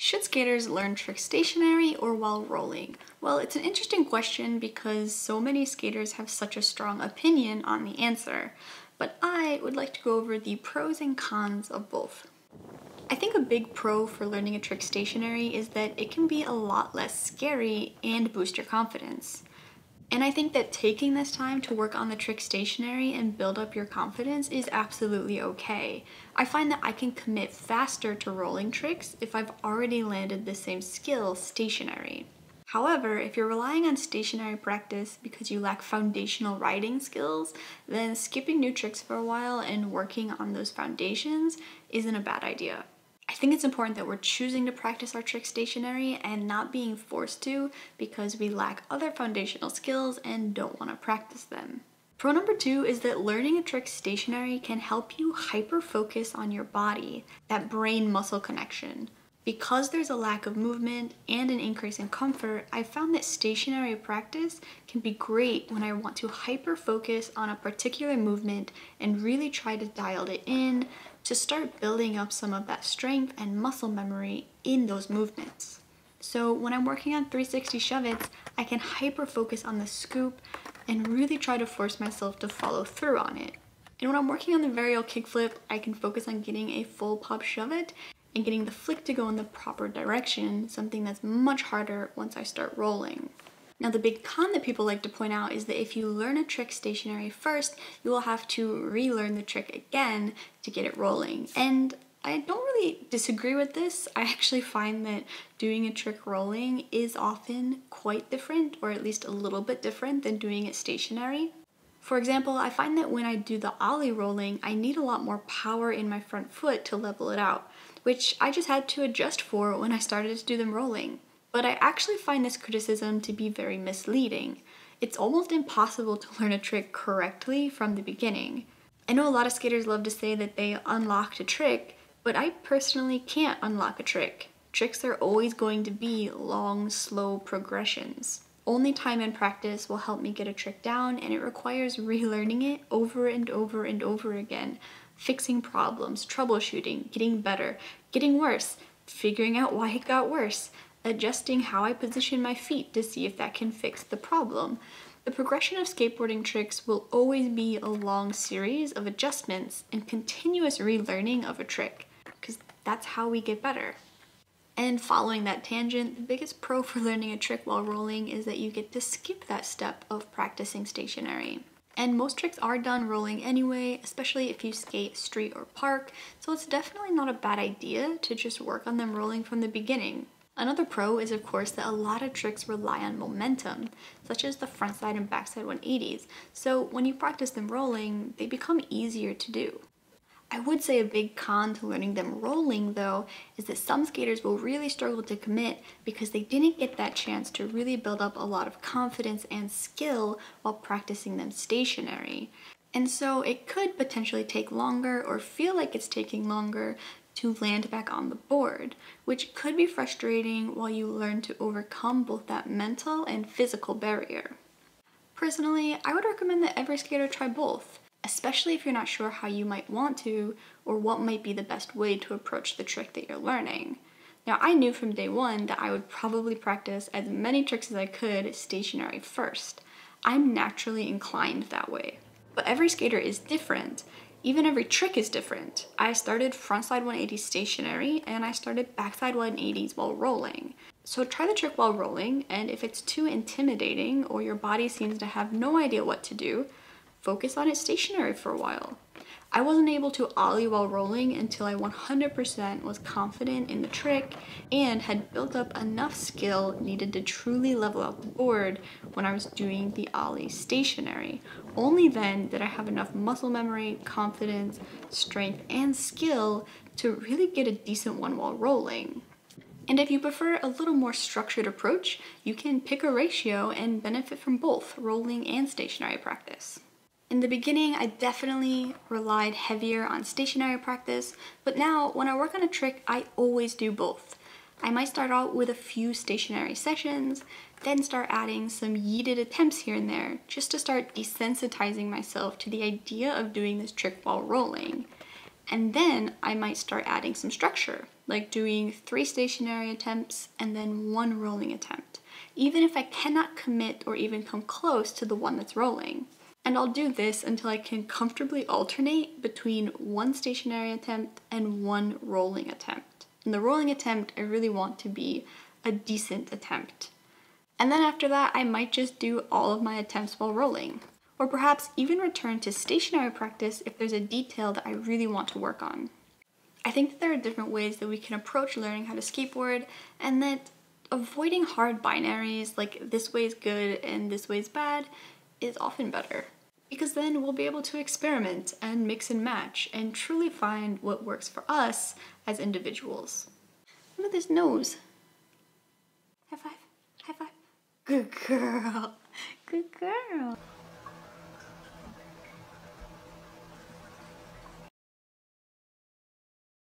Should skaters learn tricks stationary or while rolling? Well, it's an interesting question because so many skaters have such a strong opinion on the answer, but I would like to go over the pros and cons of both. I think a big pro for learning a trick stationary is that it can be a lot less scary and boost your confidence. And I think that taking this time to work on the trick stationary and build up your confidence is absolutely okay. I find that I can commit faster to rolling tricks if I've already landed the same skill stationary. However, if you're relying on stationary practice because you lack foundational riding skills, then skipping new tricks for a while and working on those foundations isn't a bad idea. I think it's important that we're choosing to practice our tricks stationary and not being forced to because we lack other foundational skills and don't want to practice them. Pro number 2 is that learning a trick stationary can help you hyper-focus on your body, that brain-muscle connection. Because there's a lack of movement and an increase in comfort, I found that stationary practice can be great when I want to hyper-focus on a particular movement and really try to dial it in to start building up some of that strength and muscle memory in those movements. So when I'm working on 360 shove-its, I can hyper-focus on the scoop and really try to force myself to follow through on it. And when I'm working on the varial kickflip, I can focus on getting a full pop shove-it and getting the flick to go in the proper direction, something that's much harder once I start rolling. Now, the big con that people like to point out is that if you learn a trick stationary first, you will have to relearn the trick again to get it rolling. And I don't really disagree with this. I actually find that doing a trick rolling is often quite different, or at least a little bit different than doing it stationary. For example, I find that when I do the ollie rolling, I need a lot more power in my front foot to level it out, which I just had to adjust for when I started to do them rolling. But I actually find this criticism to be very misleading. It's almost impossible to learn a trick correctly from the beginning. I know a lot of skaters love to say that they unlocked a trick, but I personally can't unlock a trick. Tricks are always going to be long, slow progressions. Only time and practice will help me get a trick down, and it requires relearning it over and over and over again, fixing problems, troubleshooting, getting better, getting worse, figuring out why it got worse, adjusting how I position my feet to see if that can fix the problem. The progression of skateboarding tricks will always be a long series of adjustments and continuous relearning of a trick, because that's how we get better. And following that tangent, the biggest pro for learning a trick while rolling is that you get to skip that step of practicing stationary. And most tricks are done rolling anyway, especially if you skate street or park, so it's definitely not a bad idea to just work on them rolling from the beginning. Another pro is, of course, that a lot of tricks rely on momentum, such as the frontside and backside 180s, so when you practice them rolling, they become easier to do. I would say a big con to learning them rolling, though, is that some skaters will really struggle to commit because they didn't get that chance to really build up a lot of confidence and skill while practicing them stationary. And so it could potentially take longer or feel like it's taking longer to land back on the board, which could be frustrating while you learn to overcome both that mental and physical barrier. Personally, I would recommend that every skater try both, especially if you're not sure how you might want to or what might be the best way to approach the trick that you're learning. Now, I knew from day one that I would probably practice as many tricks as I could stationary first. I'm naturally inclined that way. But every skater is different. Even every trick is different. I started frontside 180 stationary and I started backside 180s while rolling. So try the trick while rolling, and if it's too intimidating or your body seems to have no idea what to do, focus on it stationary for a while. I wasn't able to ollie while rolling until I 100% was confident in the trick and had built up enough skill needed to truly level out the board when I was doing the ollie stationary. Only then did I have enough muscle memory, confidence, strength, and skill to really get a decent one while rolling. And if you prefer a little more structured approach, you can pick a ratio and benefit from both rolling and stationary practice. In the beginning, I definitely relied heavier on stationary practice, but now when I work on a trick, I always do both. I might start out with a few stationary sessions, then start adding some yeeted attempts here and there, just to start desensitizing myself to the idea of doing this trick while rolling. And then I might start adding some structure. like doing 3 stationary attempts and then 1 rolling attempt, even if I cannot commit or even come close to the one that's rolling. And I'll do this until I can comfortably alternate between 1 stationary attempt and 1 rolling attempt. And the rolling attempt, I really want to be a decent attempt. And then after that, I might just do all of my attempts while rolling. Or perhaps even return to stationary practice if there's a detail that I really want to work on. I think that there are different ways that we can approach learning how to skateboard, and that avoiding hard binaries like this way is good and this way is bad is often better. Because then we'll be able to experiment and mix and match and truly find what works for us as individuals. Look at this nose. High five, high five. Good girl, good girl.